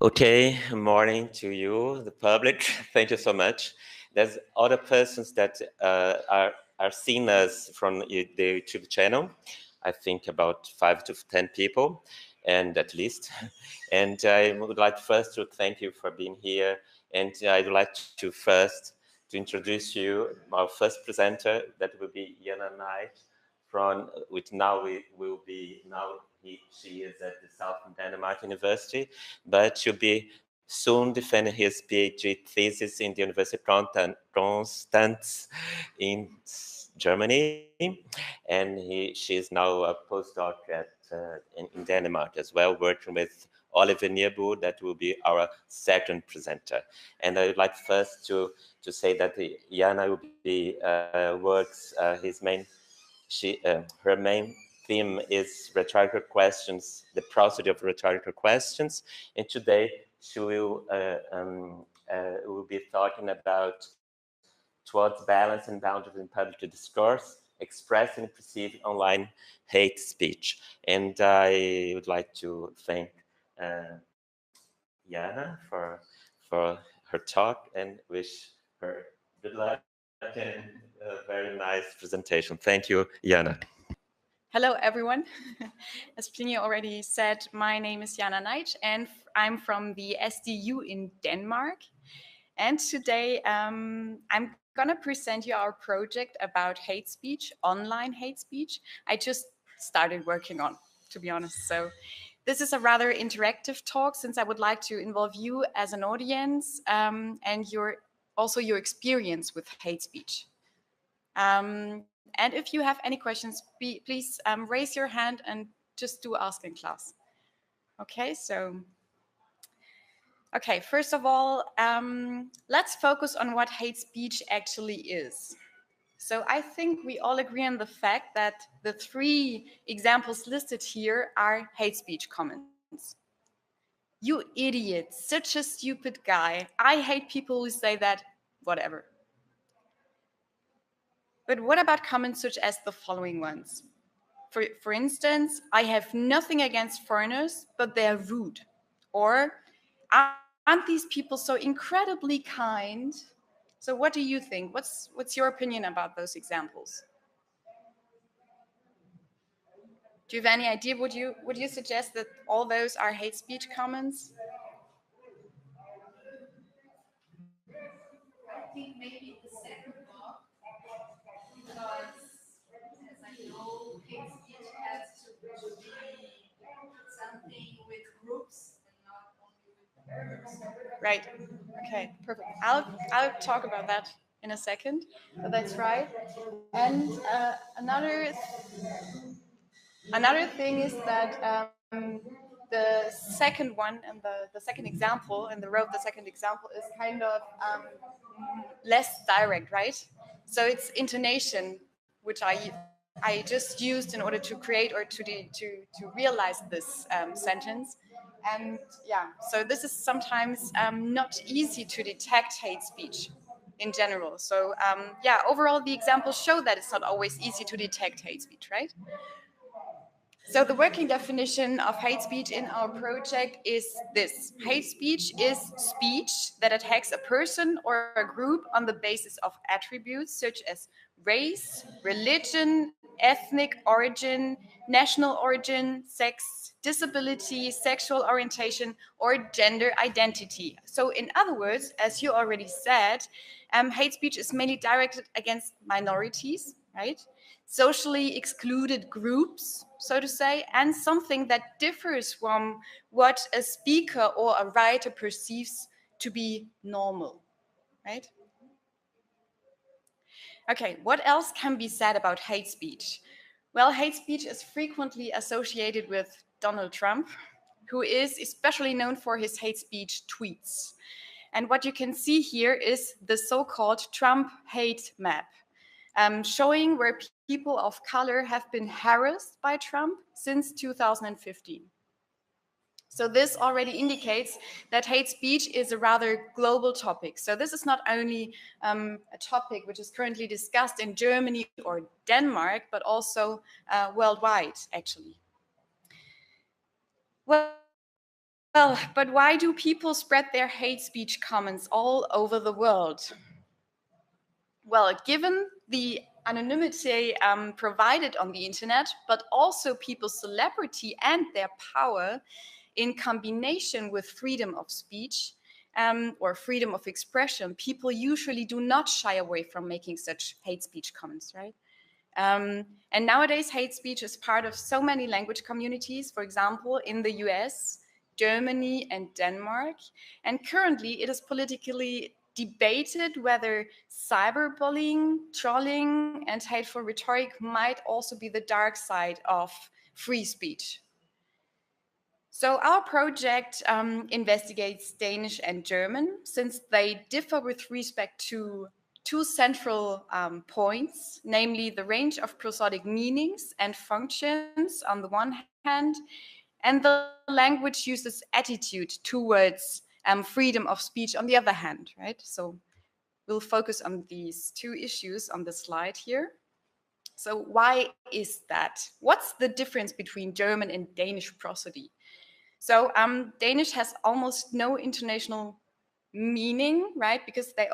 Okay, morning to you, the public. Thank you so much. There's other persons that are seen us from the YouTube channel. I think about 5 to 10 people, and at least. And I would like first to thank you for being here. And I'd like to first to introduce you our first presenter. That will be Jana Neitsch, from which now she is at the Southern Denmark University, but she'll be soon defending his PhD thesis in the University of Constance in Germany, and she is now a postdoc in Denmark as well, working with Oliver Nierbu, that will be our second presenter. And I would like first to say that Jana will be her main theme is rhetorical questions, the prosody of rhetorical questions, and today she will be talking about towards balance and boundaries in public discourse, expressing and perceiving online hate speech. And I would like to thank Jana for her talk and wish her good luck and a very nice presentation. Thank you, Jana. Hello, everyone. As Plinio already said, my name is Jana Neitsch, and I'm from the SDU in Denmark. And today I'm going to present you our project about hate speech, online hate speech. I just started working on, to be honest. So this is a rather interactive talk, since I would like to involve you as an audience and also your experience with hate speech. And if you have any questions, please raise your hand and just do ask in class. Okay, first of all, let's focus on what hate speech actually is. So I think we all agree on the fact that the 3 examples listed here are hate speech comments. You idiot, such a stupid guy. I hate people who say that, whatever. But what about comments such as the following ones? For instance, I have nothing against foreigners, but they're rude. Or, aren't these people so incredibly kind? So what do you think? What's your opinion about those examples? Do you have any idea? Would you suggest that all those are hate speech comments? I think maybe the second one, because as I know, hate speech has to be something with groups and not only with persons. Right. Okay, perfect. I'll talk about that in a second, but that's right. And another thing is that the second one and the second example in the row of the second example is kind of less direct, right? So it's intonation, which I just used in order to create or to realize this sentence. And yeah, so this is sometimes not easy to detect hate speech in general. So yeah, overall the examples show that it's not always easy to detect hate speech, right? So the working definition of hate speech in our project is this. Hate speech is speech that attacks a person or a group on the basis of attributes such as race, religion, ethnic origin, national origin, sex, disability, sexual orientation, or gender identity. So in other words, as you already said, hate speech is mainly directed against minorities, right? Socially excluded groups, so to say, and something that differs from what a speaker or a writer perceives to be normal, right? Okay, what else can be said about hate speech? Well, hate speech is frequently associated with Donald Trump, who is especially known for his hate speech tweets. And what you can see here is the so-called Trump hate map, showing where people of color have been harassed by Trump since 2015. So this already indicates that hate speech is a rather global topic. So this is not only a topic which is currently discussed in Germany or Denmark, but also worldwide, actually. Well, Well, but why do people spread their hate speech comments all over the world? Well, given the anonymity provided on the internet, but also people's celebrity and their power in combination with freedom of speech or freedom of expression, people usually do not shy away from making such hate speech comments, right? And nowadays, hate speech is part of so many language communities, for example, in the US, Germany, and Denmark. And currently, it is politically debated whether cyberbullying, trolling, and hateful rhetoric might also be the dark side of free speech. So our project investigates Danish and German, since they differ with respect to two central points, namely the range of prosodic meanings and functions on the one hand, and the language uses attitude towards freedom of speech on the other hand, right? So we'll focus on these two issues on the slide here. So why is that? What's the difference between German and Danish prosody? So Danish has almost no intonational meaning, right? Because they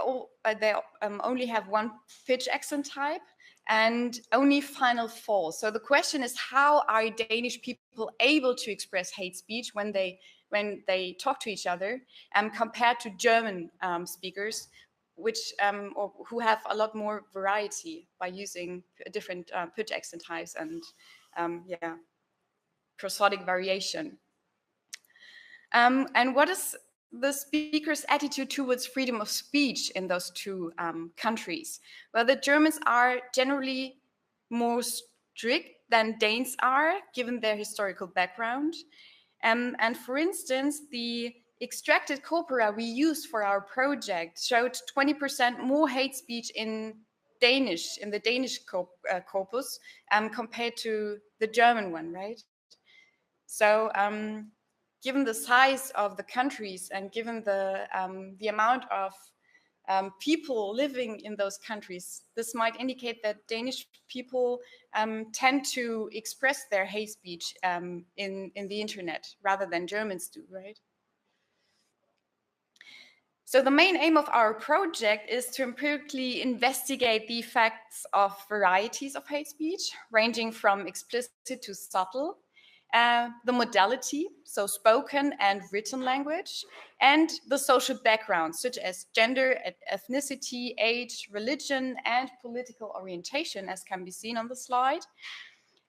only have one pitch accent type and only final fall. So the question is, how are Danish people able to express hate speech when they talk to each other, compared to German speakers, which or who have a lot more variety by using different pitch accent types and prosodic variation. And what is the speaker's attitude towards freedom of speech in those two countries? Well, the Germans are generally more strict than Danes are, given their historical background. And for instance, the extracted corpora we used for our project showed 20% more hate speech in Danish, in the Danish corpus, compared to the German one, right? So, given the size of the countries and given the amount of people living in those countries, this might indicate that Danish people tend to express their hate speech in the internet rather than Germans do, right? So the main aim of our project is to empirically investigate the effects of varieties of hate speech, ranging from explicit to subtle, the modality, so spoken and written language, and the social background, such as gender, ethnicity, age, religion, and political orientation, as can be seen on the slide.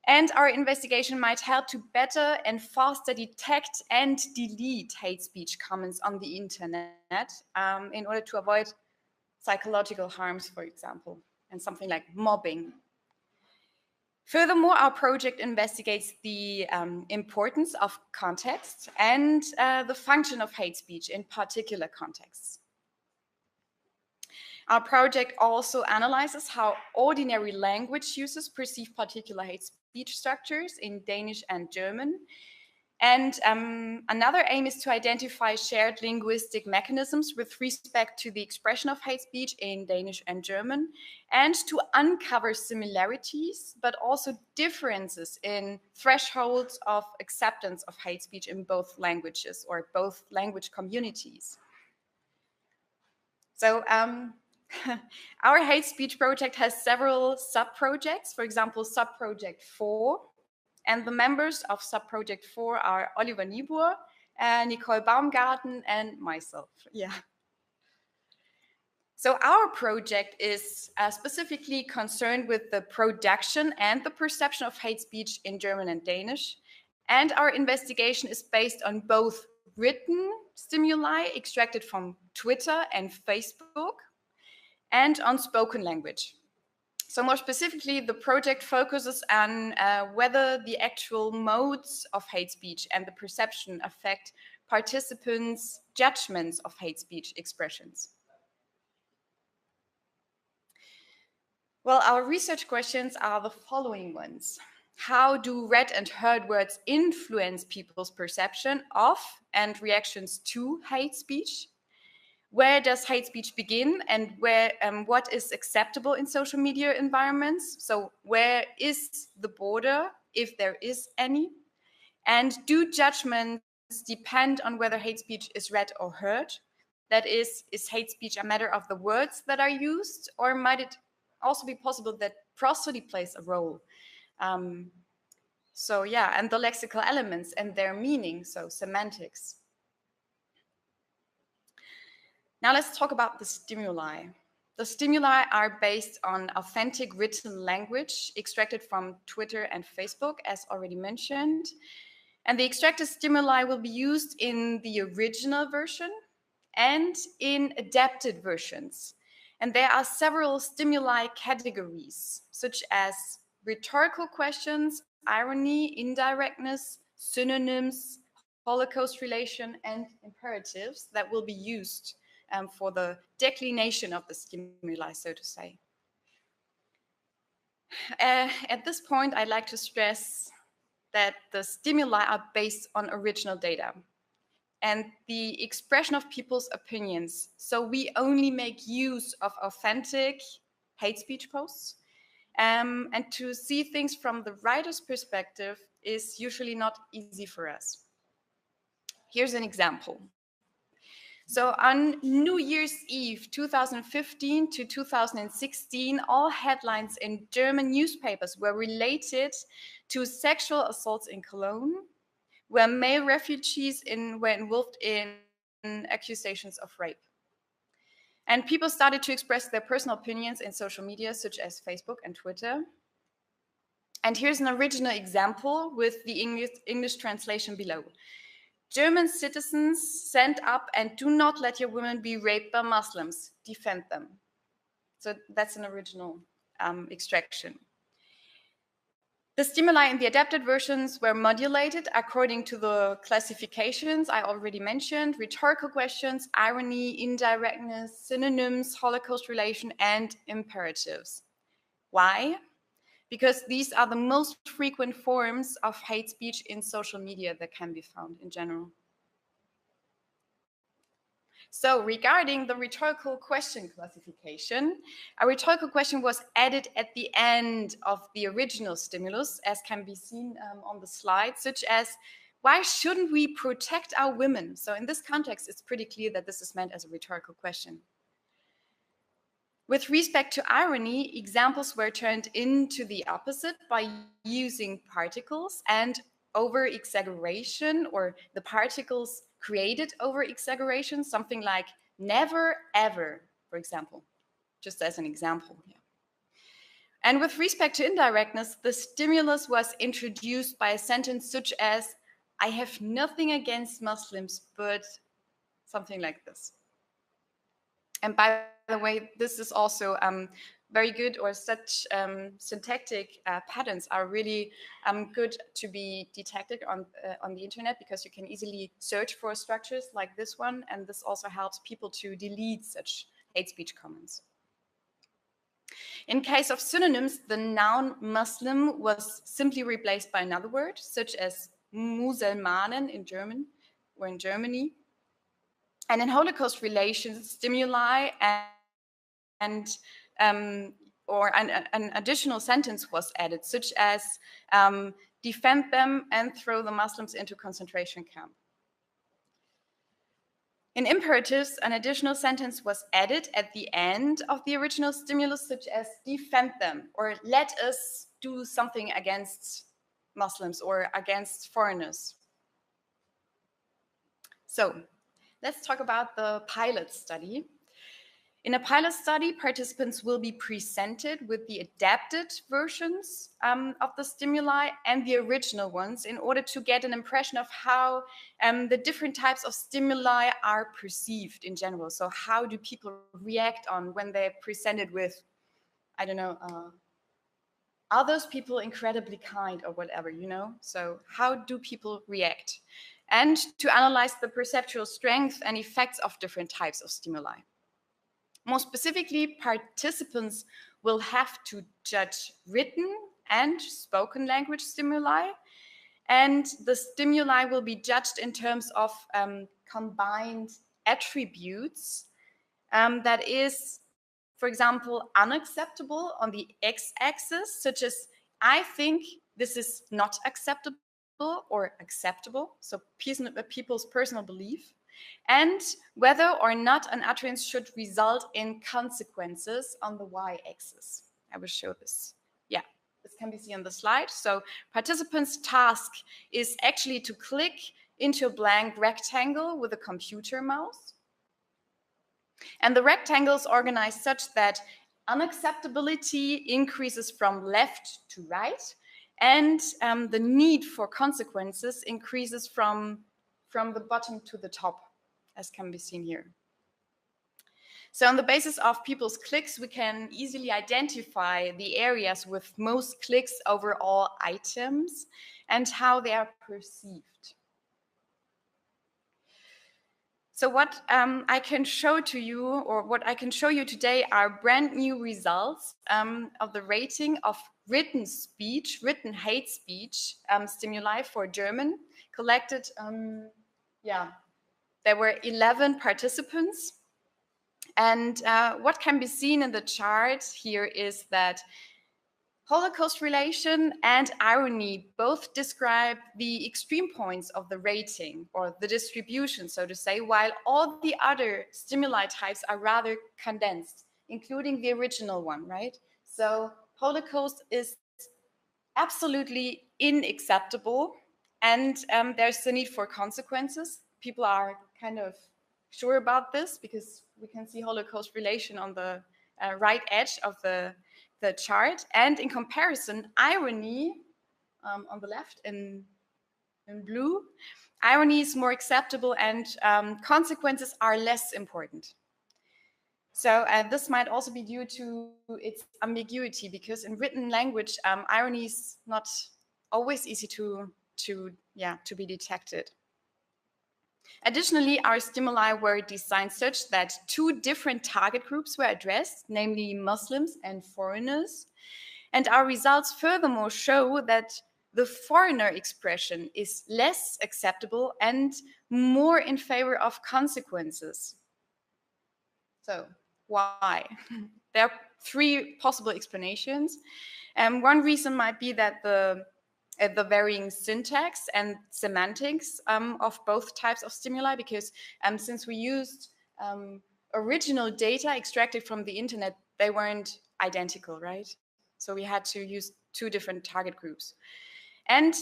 And our investigation might help to better and faster detect and delete hate speech comments on the internet in order to avoid psychological harms, for example, and something like mobbing. Furthermore, our project investigates the importance of context and the function of hate speech in particular contexts. Our project also analyzes how ordinary language users perceive particular hate speech structures in Danish and German. And another aim is to identify shared linguistic mechanisms with respect to the expression of hate speech in Danish and German, and to uncover similarities, but also differences in thresholds of acceptance of hate speech in both languages or both language communities. So our hate speech project has several sub-projects, for example, sub-project 4. And the members of sub-project 4 are Oliver Niebuhr, Nicole Baumgarten, and myself. Yeah. So our project is specifically concerned with the production and the perception of hate speech in German and Danish. And our investigation is based on both written stimuli extracted from Twitter and Facebook, and on spoken language. So more specifically, the project focuses on whether the actual modes of hate speech and the perception affect participants' judgments of hate speech expressions. Well, our research questions are the following ones. How do read and heard words influence people's perception of and reactions to hate speech? Where does hate speech begin, and what is acceptable in social media environments? So where is the border, if there is any? And do judgments depend on whether hate speech is read or heard. That is hate speech a matter of the words that are used, or might it also be possible that prosody plays a role? So yeah, and the lexical elements and their meaning, so semantics. Now let's talk about the stimuli. The stimuli are based on authentic written language extracted from Twitter and Facebook, as already mentioned. And the extracted stimuli will be used in the original version and in adapted versions. And there are several stimuli categories, such as rhetorical questions, irony, indirectness, synonyms, Holocaust relation, and imperatives that will be used for the declination of the stimuli, so to say. At this point, I'd like to stress that the stimuli are based on original data and the expression of people's opinions. So we only make use of authentic hate speech posts. And to see things from the writer's perspective is usually not easy for us. Here's an example. So on New Year's Eve 2015 to 2016, all headlines in German newspapers were related to sexual assaults in Cologne, where male refugees were involved in accusations of rape. And people started to express their personal opinions in social media, such as Facebook and Twitter. And here's an original example with the English translation below. German citizens, stand up and do not let your women be raped by Muslims. Defend them. So that's an original extraction. The stimuli in the adapted versions were modulated according to the classifications I already mentioned: rhetorical questions, irony, indirectness, synonyms, Holocaust relation, and imperatives. Why? Because these are the most frequent forms of hate speech in social media that can be found in general. So regarding the rhetorical question classification, a rhetorical question was added at the end of the original stimulus, as can be seen on the slide, such as, why shouldn't we protect our women? So in this context, it's pretty clear that this is meant as a rhetorical question. With respect to irony, examples were turned into the opposite by using particles and over-exaggeration, or the particles created over-exaggeration, something like never, ever, for example, just as an example. Yeah. And with respect to indirectness, the stimulus was introduced by a sentence such as, I have nothing against Muslims, but something like this. And by the way, this is also very good, or such syntactic patterns are really good to be detected on the internet, because you can easily search for structures like this one, and this also helps people to delete such hate speech comments. In case of synonyms, the noun Muslim was simply replaced by another word, such as Muselmanen in German or in Germany. And in Holocaust relations, stimuli or an additional sentence was added, such as defend them and throw the Muslims into concentration camp. In imperatives, an additional sentence was added at the end of the original stimulus, such as defend them, or let us do something against Muslims or against foreigners. So let's talk about the pilot study. In a pilot study, participants will be presented with the adapted versions of the stimuli and the original ones in order to get an impression of how the different types of stimuli are perceived in general. So how do people react on when they're presented with, I don't know, are those people incredibly kind or whatever, you know? So how do people react? And to analyze the perceptual strength and effects of different types of stimuli. More specifically, participants will have to judge written and spoken language stimuli, and the stimuli will be judged in terms of combined attributes. That is, for example, unacceptable on the x-axis, such as I think this is not acceptable or acceptable, so people's personal belief, and whether or not an utterance should result in consequences on the y-axis. I will show this. Yeah, this can be seen on the slide. So participants' task is actually to click into a blank rectangle with a computer mouse. And the rectangle is organized such that unacceptability increases from left to right, and the need for consequences increases from the bottom to the top, as can be seen here. So on the basis of people's clicks, we can easily identify the areas with most clicks over all items and how they are perceived. So what I can show to you, or what I can show you today, are brand new results of the rating of written speech, written hate speech stimuli for German, collected, there were 11 participants. And what can be seen in the chart here is that Holocaust relation and irony both describe the extreme points of the rating, or the distribution, so to say, while all the other stimuli types are rather condensed, including the original one, right? So Holocaust is absolutely unacceptable, and there's the need for consequences. People are kind of sure about this because we can see Holocaust relation on the right edge of the chart, and in comparison, irony on the left in blue, irony is more acceptable, and consequences are less important. So this might also be due to its ambiguity, because in written language, irony is not always easy to be detected. Additionally, our stimuli were designed such that two different target groups were addressed, namely Muslims and foreigners. And our results furthermore show that the foreigner expression is less acceptable and more in favor of consequences. So, why? There are three possible explanations. One reason might be that the varying syntax and semantics of both types of stimuli, because since we used original data extracted from the internet, they weren't identical, right? So we had to use two different target groups. And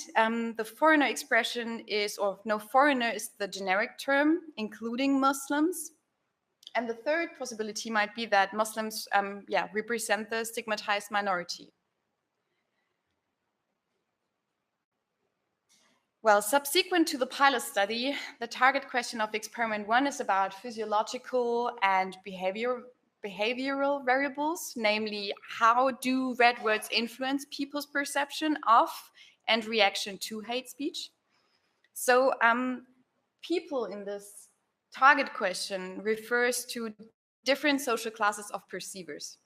the foreigner expression is, or no, foreigner is the generic term, including Muslims. And the third possibility might be that Muslims represent the stigmatized minority. Well, subsequent to the pilot study, the target question of experiment 1 is about physiological and behavioral variables, namely, how do red words influence people's perception of and reaction to hate speech? So people in this target question refers to different social classes of perceivers.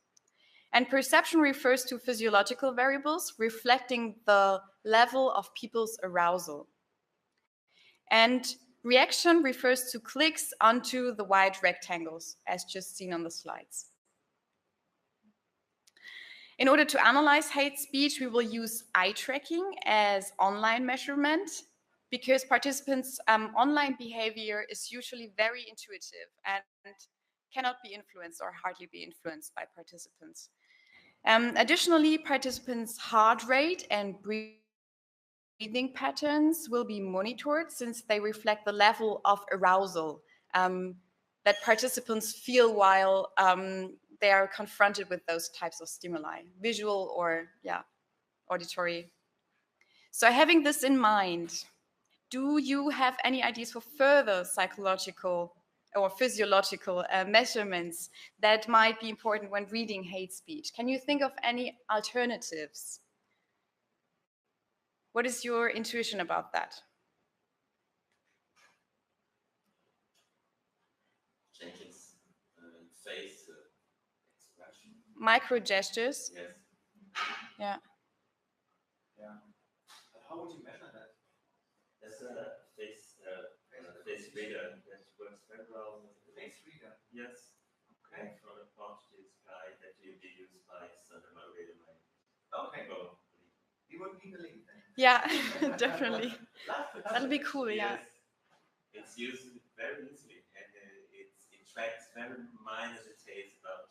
And perception refers to physiological variables reflecting the level of people's arousal. And reaction refers to clicks onto the white rectangles, as just seen on the slides. In order to analyze hate speech, we will use eye tracking as online measurement, because participants' online behavior is usually very intuitive and cannot be influenced or hardly be influenced by participants. Additionally, participants' heart rate and breathing patterns will be monitored, since they reflect the level of arousal that participants feel while they are confronted with those types of stimuli, visual or auditory. So having this in mind, do you have any ideas for further psychological or physiological measurements that might be important when reading hate speech? Can you think of any alternatives? What is your intuition about that? Changing face expression. Micro gestures? Yes. Yeah. Yeah. How would you measure that? There's a face reader that works very well. Face reader? Yes. Okay. From a Portuguese guy that will be used by Santa Maria. Okay. We would be the link then. Yeah, definitely. That'll be cool. Yeah. It's used very easily, and it tracks very minor details about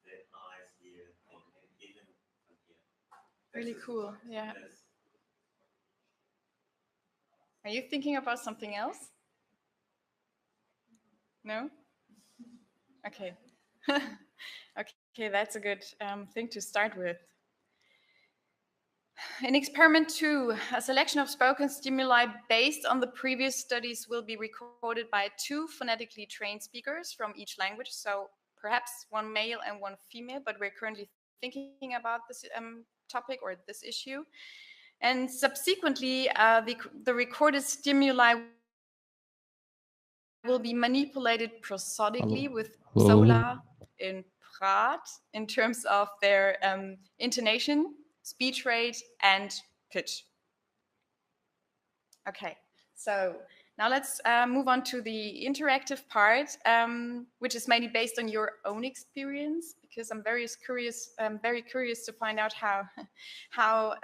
the eyes here, and even from here. Really cool. Yeah. Yes. Are you thinking about something else? No? Okay. Okay, that's a good thing to start with. In experiment 2, a selection of spoken stimuli based on the previous studies will be recorded by 2 phonetically trained speakers from each language, so perhaps one male and one female, but we're currently thinking about this topic or this issue. And subsequently, the recorded stimuli will be manipulated prosodically with solar in Praat in terms of their intonation, speech rate, and pitch. Okay, so now let's move on to the interactive part, which is mainly based on your own experience, because I'm very curious to find out how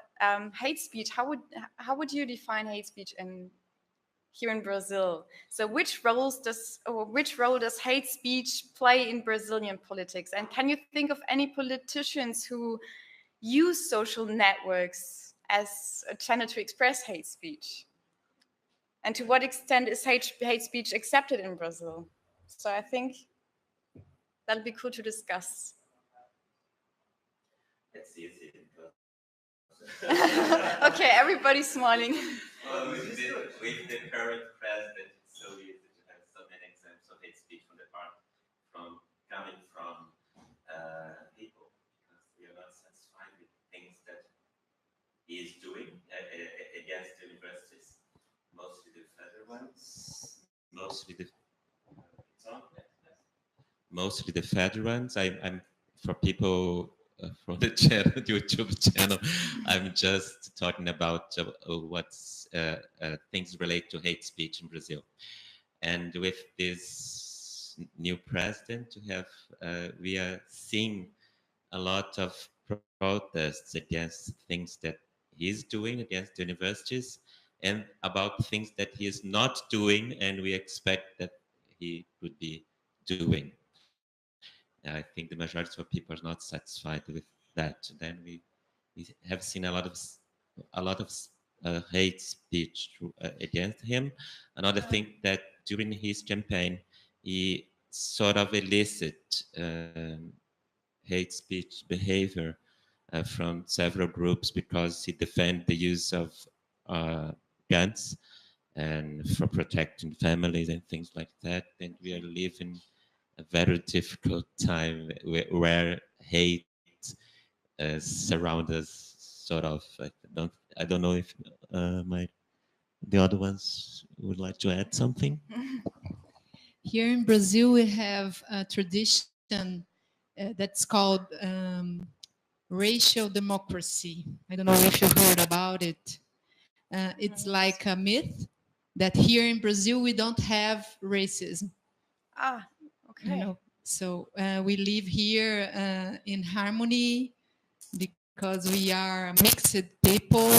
hate speech. How would you define hate speech here in Brazil? So which role does hate speech play in Brazilian politics? And can you think of any politicians who use social networks as a channel to express hate speech? And to what extent is hate speech accepted in Brazil? So I think that'll be cool to discuss. It's easy because Okay, everybody's smiling. well, with the current president, it's so easy to have so many examples of hate speech coming from people, because we are not satisfied with things that he is doing against the universities, mostly the federal ones, mostly the federal ones. I'm for people from the channel, YouTube channel. I'm just talking about what's things relate to hate speech in Brazil, and with this new president, we are seeing a lot of protests against things that he's doing against the universities, and about things that he is not doing, and we expect that he would be doing. I think the majority of people are not satisfied with that. Then we have seen a lot of hate speech against him. Another thing that during his campaign he sort of elicit hate speech behavior from several groups, because he defended the use of guns and for protecting families and things like that. And we are living a very difficult time where hate surrounds us, sort of. I don't know if the other ones would like to add something. Here in Brazil, we have a tradition that's called racial democracy. I don't know if you heard about it. It's like a myth that here in Brazil we don't have racism. Ah, okay. You know, so we live here in harmony because we are mixed people,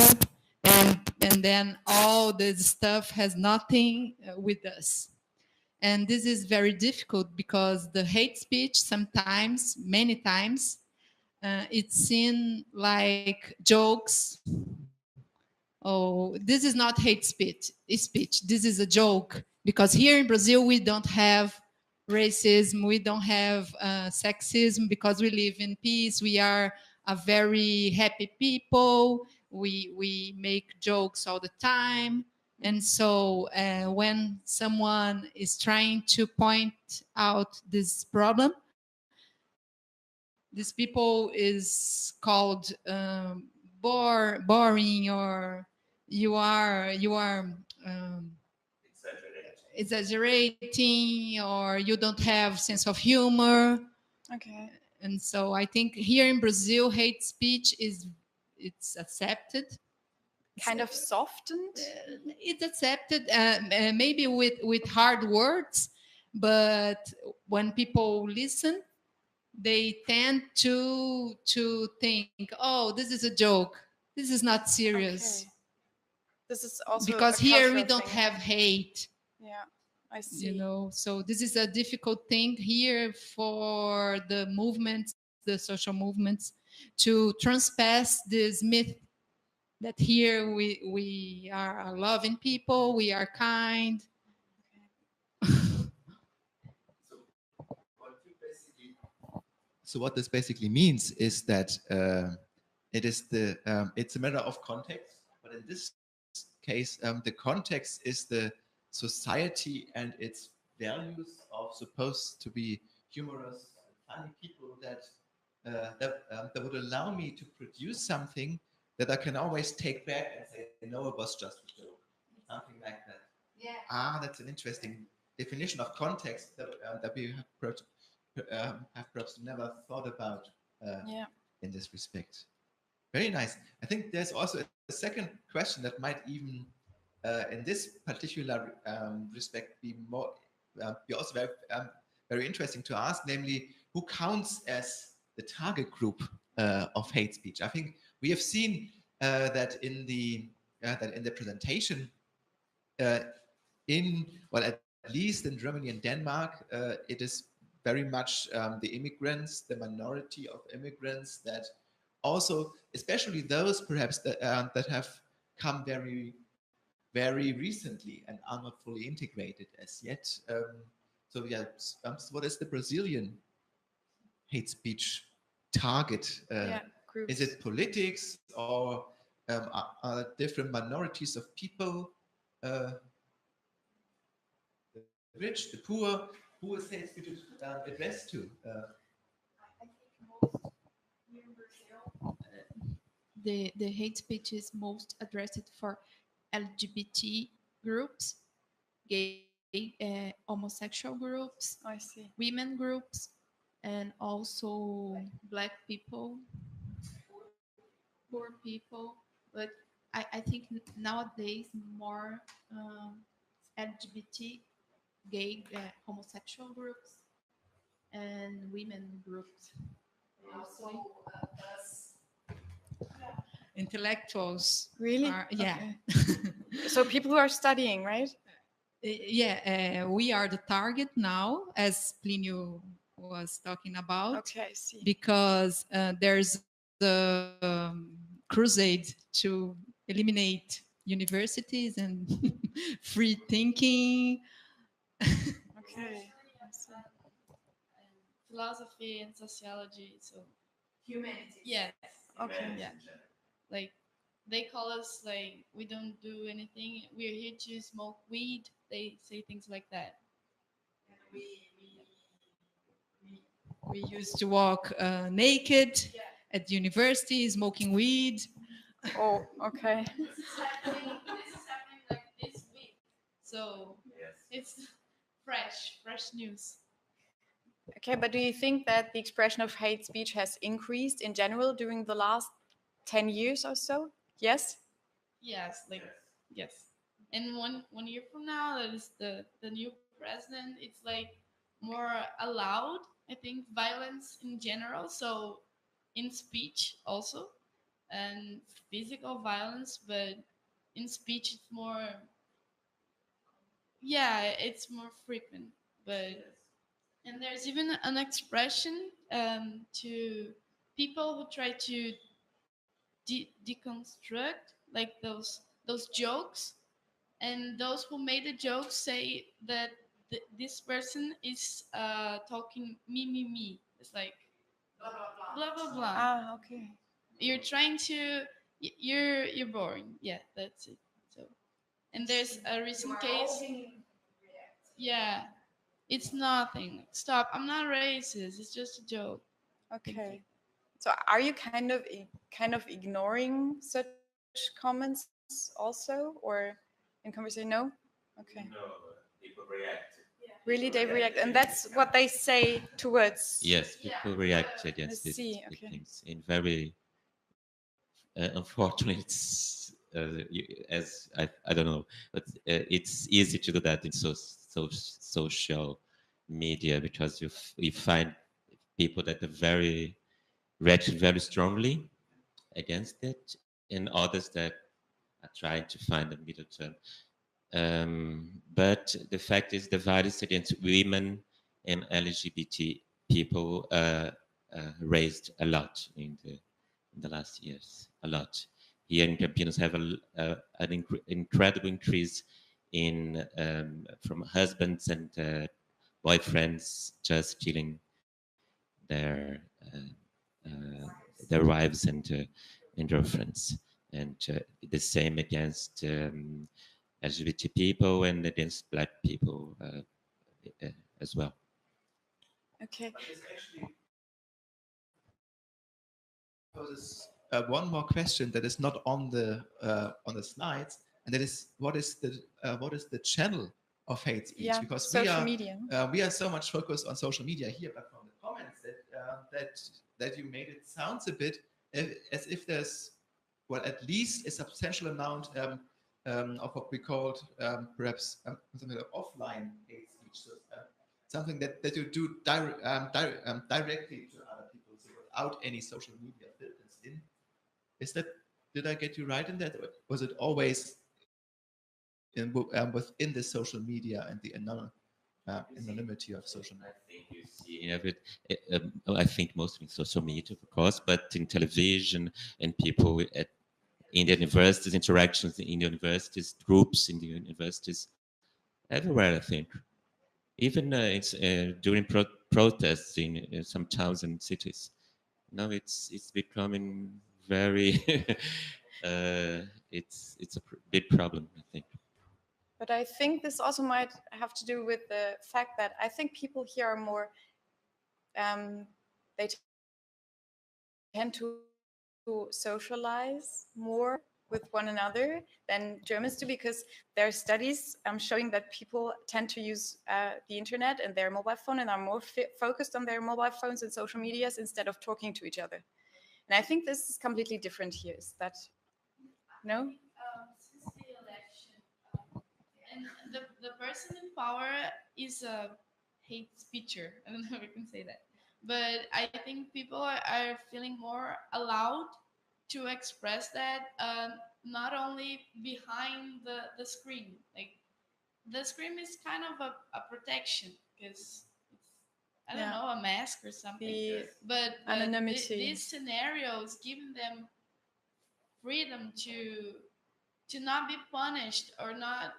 and then all this stuff has nothing with us. And this is very difficult because the hate speech sometimes, many times, it's seen like jokes. Oh, this is not hate speech. This is a joke, because here in Brazil we don't have racism, we don't have sexism, because we live in peace. We are a very happy people. We make jokes all the time. And so when someone is trying to point out this problem, this people is called boring, or you are exaggerating, or you don't have sense of humor. Okay. And so I think here in Brazil, hate speech it's accepted. Kind of softened? It's accepted, maybe with hard words, but when people listen, they tend to think, oh, this is a joke. this is not serious. Okay. This is also Because a here we cultural don't thing. have hate. Yeah, I see. You know, so this is a difficult thing here for the movements, the social movements, to transpass this myth that here we are loving people, we are kind. So what this basically means is that it's a matter of context, but in this case, the context is the society and its values of supposed to be humorous, funny people that would allow me to produce something that I can always take back and say, no, it was just a joke, something like that. Yeah. Ah, that's an interesting definition of context that we have perhaps never thought about in this respect. Very nice. I think there's also a second question that might even, in this particular respect, be also very interesting to ask, namely, who counts as the target group of hate speech? I think we have seen that in the presentation, at least in Germany and Denmark, it is very much the immigrants, the minority of immigrants that also, especially those perhaps that have come very, very recently and are not fully integrated as yet. So what is the Brazilian hate speech target? Is it politics or are different minorities of people? The rich, the poor, who is hate speech addressed to? I think most here in Brazil. The hate speech is most addressed for LGBT groups, gay, homosexual groups, I see. women groups, and also black people, poor people. But I think nowadays more LGBT, gay, homosexual groups, and women groups. Also, us. Intellectuals. Really? Yeah. Okay. So people who are studying, right? Yeah, we are the target now, as Plinio was talking about. Okay, I see. Because there's the crusade to eliminate universities and free thinking. Okay. Philosophy and sociology, so Humanities. yes. Okay. Yeah. Like they call us like we don't do anything. We're here to smoke weed. They say things like that. And We used to walk naked at university, smoking weed. Oh, okay. This is happening like this week. So it's fresh news. Okay, but do you think that the expression of hate speech has increased in general during the last 10 years or so? Yes? Yes, like yes. And one year from now, that is the new president. It's like more allowed. I think violence in general. So in speech also, and physical violence, but in speech it's more. Yeah, it's more frequent. But and there's even an expression to people who try to deconstruct like those jokes, and those who made the joke say that this person is talking me. It's like blah blah blah. blah blah blah. Ah, okay. You're trying to you're boring. Yeah, that's it. So, and there's a recent case. Yeah, it's nothing. Stop. I'm not racist. It's just a joke. Okay. So are you kind of ignoring such comments also, or in conversation? No. Okay. No, people react. Really, they react, and that's what they say towards. Yes, people react against I these see, okay. things in very. Unfortunately, it's as I don't know, but it's easy to do that in social media because you find people that are react very strongly against it, and others that are trying to find a middle term. But the fact is the violence against women and LGBT people raised a lot in the last years, a lot. Here in Campinas have an incredible increase in from husbands and boyfriends just killing their wives and girlfriends, and the same against LGBT people and against Black people as well. Okay. Poses one more question that is not on the slides, and that is what is the channel of hate speech? Yeah, because social media. We are so much focused on social media here, but from the comments that you made, it sounds a bit as if there's, well, at least a substantial amount of what we called perhaps something like offline hate speech, so, something that you do directly to other people, so without any social media filters in. Is that, did I get you right in that? Or was it always within the social media and the anonymity of social media? I think you see it. I think mostly in social media, of course, but in television and people in the universities, interactions in the universities, groups in the universities, everywhere. I think, even it's during protests in some towns and cities. Now it's becoming very. It's a big problem, I think. But I think this also might have to do with the fact that I think people here are more, they tend to socialize more with one another than Germans do, because there are studies showing that people tend to use the internet and their mobile phone and are more focused on their mobile phones and social medias instead of talking to each other. And I think this is completely different here. Is that, no? Since the election, and the person in power is a hate speecher. I don't know if I can say that. But I think people are feeling more allowed to express that, not only behind the screen. Like, the screen is kind of a protection, because it's, I don't know, a mask or something. But anonymity. These scenarios giving them freedom to not be punished, or not,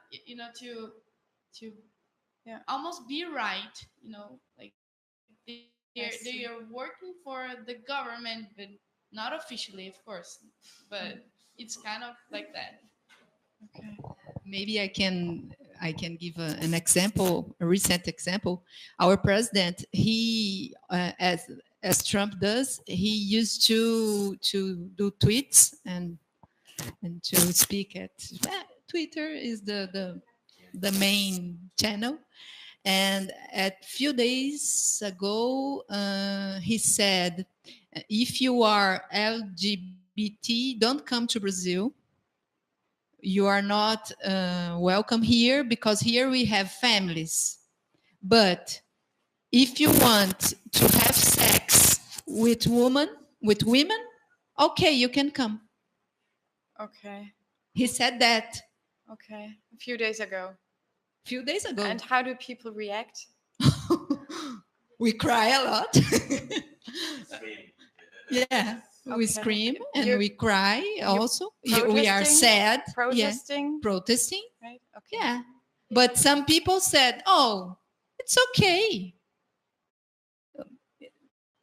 to almost be right, like they are working for the government, but not officially, of course, but it's kind of like that. Okay. Maybe I can give an example, a recent example. Our president, he as Trump does, he used to do tweets and to speak at Twitter is the main channel. And a few days ago, he said, if you are LGBT, don't come to Brazil. You are not welcome here, because here we have families. But if you want to have sex with women, okay, you can come. Okay. He said that. Okay. A few days ago. And how do people react? We cry a lot. Yeah, we scream and we cry also. We are sad. Protesting. Yeah. Protesting. Right. Okay. Yeah. But some people said, "Oh, it's okay.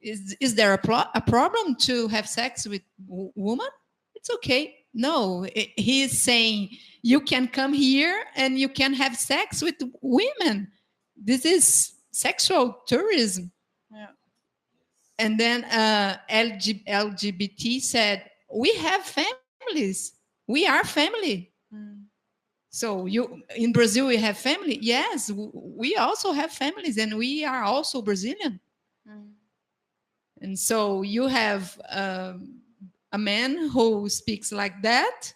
Is there a problem to have sex with woman? It's okay." No, he is saying you can come here and you can have sex with women. This is sexual tourism. Yeah. And then LGBT said, we have families. We are family. So in Brazil, we have family. Yes, we also have families, and we are also Brazilian. And so you have a man who speaks like that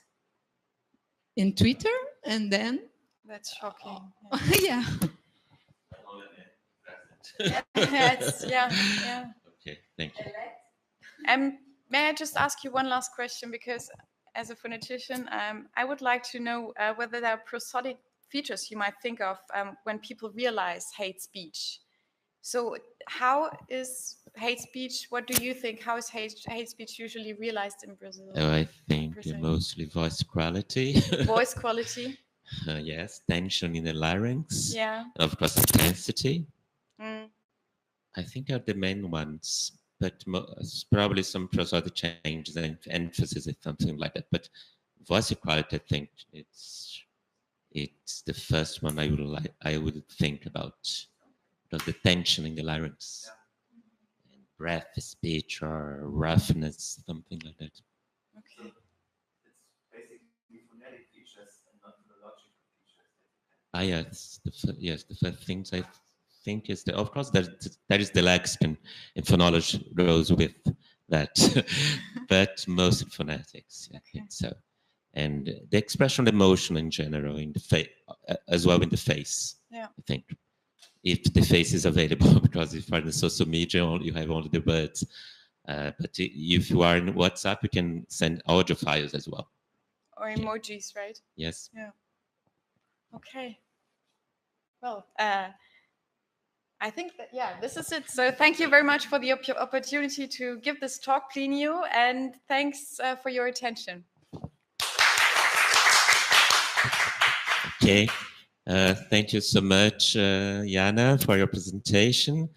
in Twitter, and then that's shocking. Yeah. Yeah. Okay, thank you. May I just ask you one last question, because as a phonetician, I would like to know whether there are prosodic features you might think of when people realize hate speech. So how is hate speech, what do you think, how is hate speech usually realized in Brazil? I think mostly voice quality. Voice quality. Yes, tension in the larynx. Yeah. Of course, intensity. Mm. I think are the main ones, but probably some prosodic changes and emphasis or something like that. But voice quality, I think it's the first one I would think about, because the tension in the larynx, and breath, speech, or roughness, something like that. Okay. It's basically phonetic features and not phonological features. Yes, the first things I think is of course that is the lexicon, and phonology goes with that, but most in phonetics, I think so. And the expression of emotion in general in the face, as well in the face. Yeah. I think if the face is available, because if you're in social media, you have only the words. But if you are in WhatsApp, you can send audio files as well. Or emojis, right? Yes. Yeah. Okay. Well, I think that, yeah, this is it. So thank you very much for the opportunity to give this talk, Plinio, and thanks for your attention. Okay. Thank you so much, Jana, for your presentation.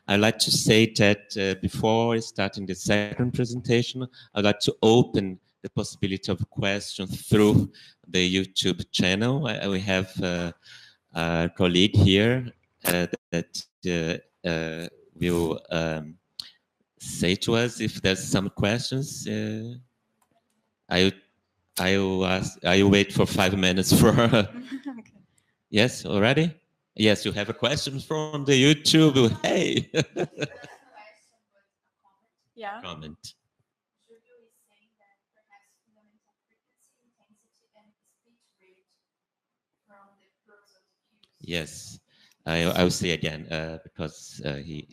I'd like to say that before starting the second presentation, I'd like to open the possibility of questions through the YouTube channel. We have a colleague here that will say to us if there's some questions. I will wait for 5 minutes for Okay. Yes, already? Yes, you have a question from the YouTube. Hey. Yeah. Comment. Julio is saying that perhaps fundamental frequency, intensity, and speech rate from the prosodic cues. Yes, I will say again because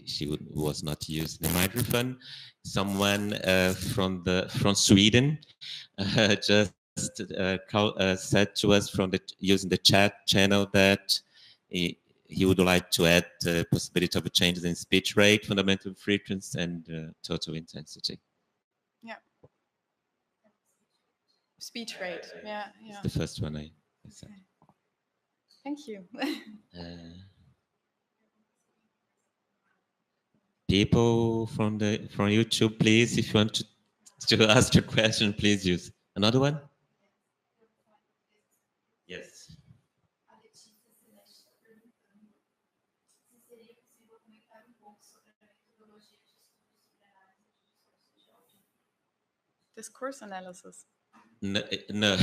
she was not using the microphone. Someone from Sweden just said to us using the chat channel that he would like to add the possibility of changes in speech rate, fundamental frequency, and total intensity. Yeah. Speech rate. Yeah. Yeah. It's the first one I said. Okay. Thank you. People from YouTube, please, if you want to ask your question, please use another one. Yes. Discourse analysis. No, no.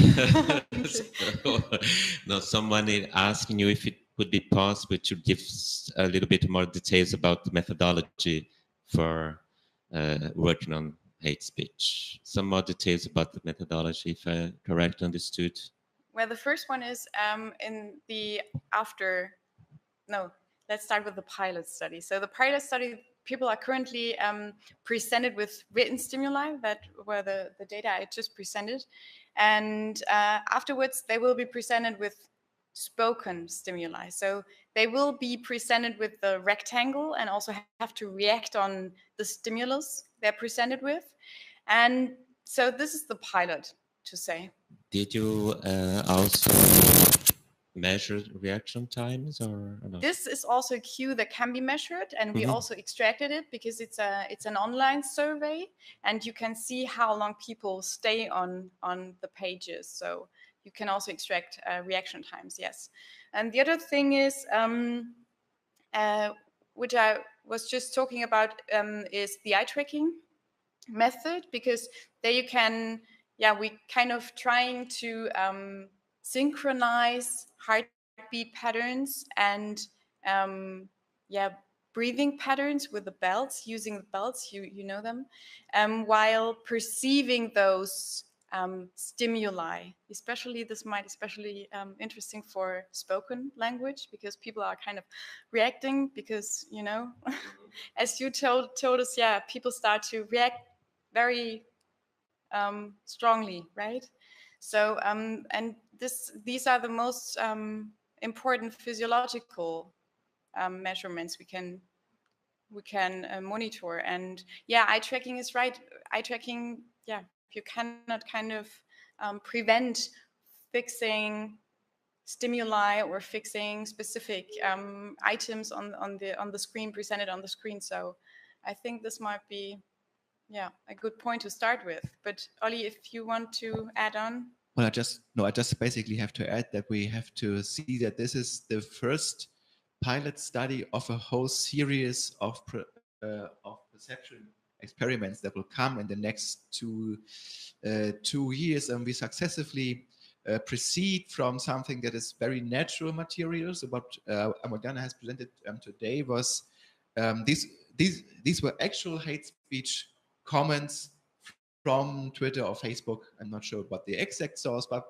No. Someone is asking you if it would be possible to give a little bit more details about the methodology for working on hate speech. Some more details about the methodology, if I correctly understood. Well, the first one is let's start with the pilot study. So the pilot study, people are currently presented with written stimuli that were the data I just presented. And afterwards, they will be presented with spoken stimuli. So they will be presented with the rectangle and also have to react on the stimulus they're presented with. And so this is the pilot, to say. Did you also measure reaction times or not? This is also a cue that can be measured, and we also extracted it because it's an online survey, and you can see how long people stay on the pages. So you can also extract reaction times, yes. And the other thing is, which I was just talking about, is the eye tracking method, because there you can, we kind of trying to synchronize heartbeat patterns and breathing patterns with the belts, using the belts, you know them, while perceiving those stimuli. This might especially interesting for spoken language, because people are kind of reacting because, as you told us, people start to react very strongly, right? So and these are the most important physiological measurements we can monitor. And yeah, eye tracking is right. Eye tracking, yeah, you cannot kind of prevent fixing stimuli or fixing specific items on the screen, presented on the screen. So I think this might be, yeah, a good point to start with. But Ollie, if you want to add on. Well, I just basically have to add that we have to see that this is the first pilot study of a whole series of perception experiments that will come in the next 2 years, and we successively proceed from something that is very natural materials. What Jana has presented today was these were actual hate speech comments from Twitter or Facebook. I'm not sure about the exact source, but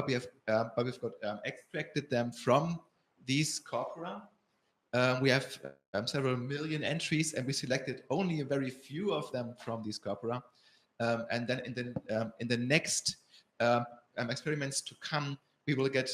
we've got extracted them from these corpora. We have several million entries, and we selected only a very few of them from these corpora. And then in the next experiments to come, we will get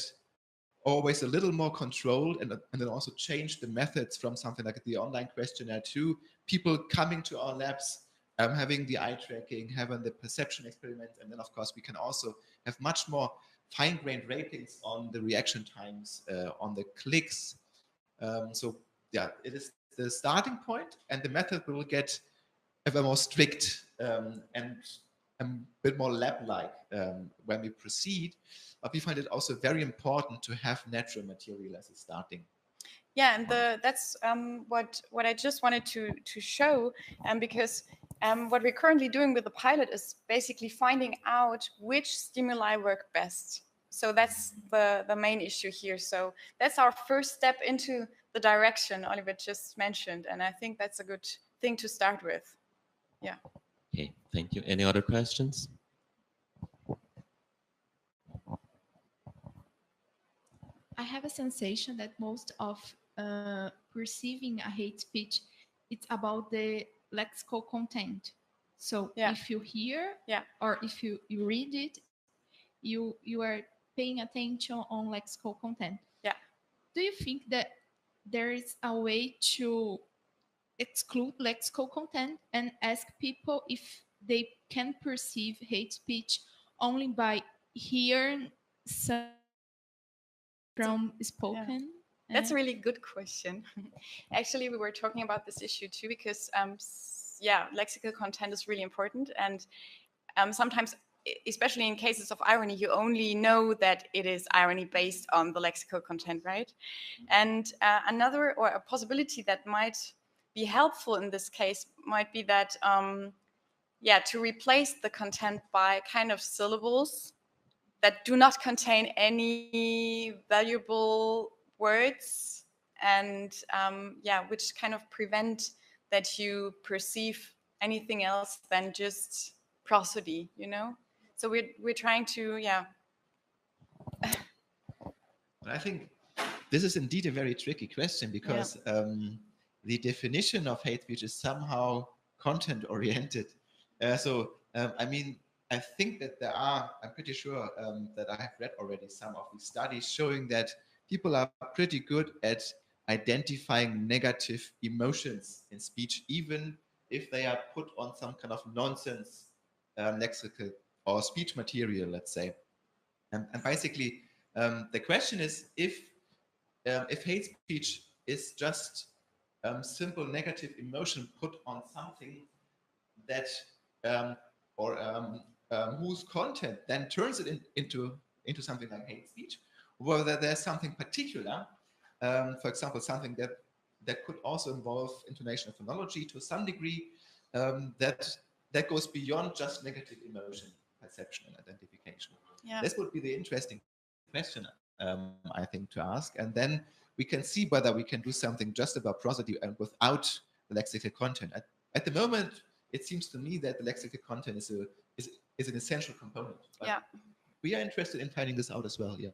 always a little more controlled, and then also change the methods from something like the online questionnaire to people coming to our labs, having the eye tracking, having the perception experiment, and then of course we can also have much more fine-grained ratings on the reaction times, on the clicks. So yeah, it is the starting point, and the method will get ever more strict and a bit more lab-like when we proceed. But we find it also very important to have natural material as a starting. Yeah, and that's what I just wanted to show, because what we're currently doing with the pilot is basically finding out which stimuli work best. So that's the main issue here. So that's our first step into the direction Oliver just mentioned, and I think that's a good thing to start with. Yeah. Okay, thank you. Any other questions? I have a sensation that most of perceiving a hate speech, it's about the lexical content. So if you hear or if you read it, you are paying attention on lexical content. Yeah. Do you think that there is a way to exclude lexical content and ask people if they can perceive hate speech only by hearing some from spoken? Yeah. That's a really good question. Actually, we were talking about this issue too, because yeah, lexical content is really important, and sometimes, especially in cases of irony, you only know that it is irony based on the lexical content, right? And another, or a possibility that might be helpful in this case might be that, yeah, to replace the content by kind of syllables that do not contain any valuable words, and yeah, which kind of prevent that you perceive anything else than just prosody, you know? So we're trying to, yeah. I think this is indeed a very tricky question, because the definition of hate speech is somehow content oriented. I mean, I think that I'm pretty sure that I have read already some of these studies showing that people are pretty good at identifying negative emotions in speech, even if they are put on some kind of nonsense lexical or speech material, let's say. And basically, the question is if hate speech is just simple negative emotion put on something that whose content then turns it into something like hate speech, whether there's something particular, for example, something that could also involve intonation and phonology to some degree, that goes beyond just negative emotion perception and identification. Yeah. This would be the interesting question, I think, to ask, and then we can see whether we can do something just about prosody and without the lexical content. At the moment, it seems to me that the lexical content is an essential component. But yeah. We are interested in finding this out as well. Yeah.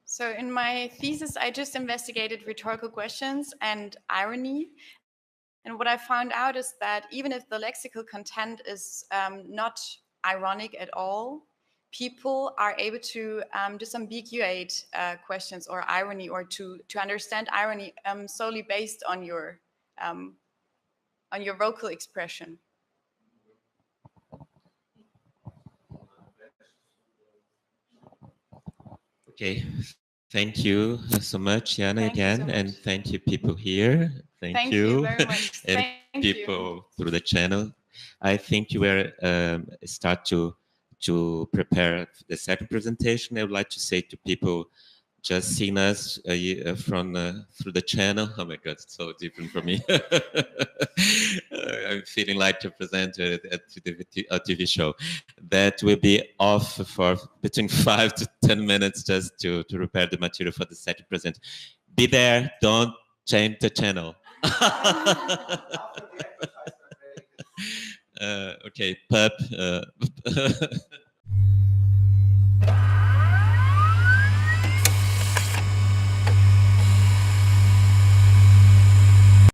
So in my thesis, I just investigated rhetorical questions and irony. And what I found out is that even if the lexical content is not ironic at all, people are able to disambiguate questions or irony, or to understand irony solely based on your vocal expression. Okay, thank you so much, Jana, again, and thank you people here. Thank you very much. and Thank people through the channel. I think you were start to prepare the second presentation. I would like to say to people just seeing us from through the channel. Oh my God, it's so different for me. I'm feeling like to present at the TV show. That will be off for between 5 to 10 minutes just to prepare the material for the second present. Be there, don't change the channel. Okay, Pep.